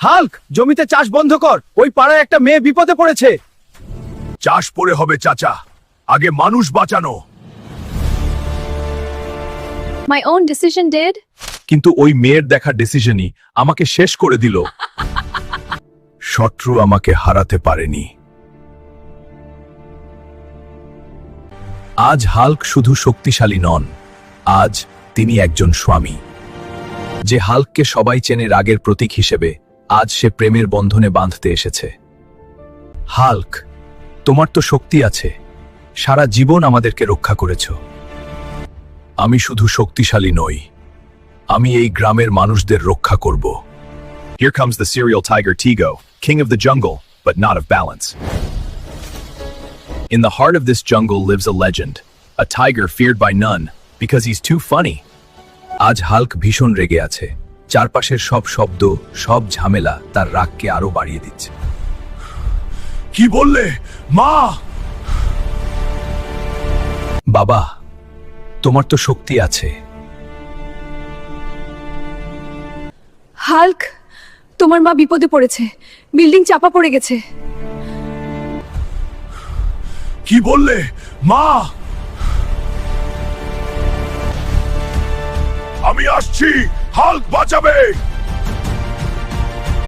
Hulk, জমিতে চাষ বন্ধ কর, ওই পাড়ায় একটা মেয়ে বিপদে পড়েছে। চাষ পরে হবে চাচা, আগে মানুষ বাঁচানো। My own decision did? কিন্তু ওই মেয়ের দেখা ডিসিশনই আমাকে শেষ করে দিল। শত্রু আমাকে হারাতে পারেনি। আজ হাল্ক শুধু শক্তিশালী নন, আজ তিনি একজন স্বামী। যে হাল্ককে সবাই চেনে রাগের প্রতীক হিসেবে, আজ সে প্রেমের বন্ধনে বাঁধতে এসেছে। হাল্ক, তোমার তো শক্তি আছে, সারা জীবন আমাদেরকে রক্ষা করেছ। আমি শুধু শক্তিশালী নই, আমি এই গ্রামের মানুষদের রক্ষা করব। Here comes the serial tiger Tigo, king of the jungle, but not of balance. In the heart of this jungle lives a legend, a tiger feared by none because he's too funny. আজ Hulk ভীষণ রেগে আছে, চারপাশের সব শব্দ, সব ঝামেলা তার রাগকে আরো বাড়িয়ে দিচ্ছে। কি বললে মা? বাবা, তোমার তো শক্তি আছে। হাল্ক, তোমার মা বিপদে পড়েছে, বিল্ডিং চাপা পড়ে গেছে। কি বললে মা? আমি আসছি, হাল্ক বাঁচাবে।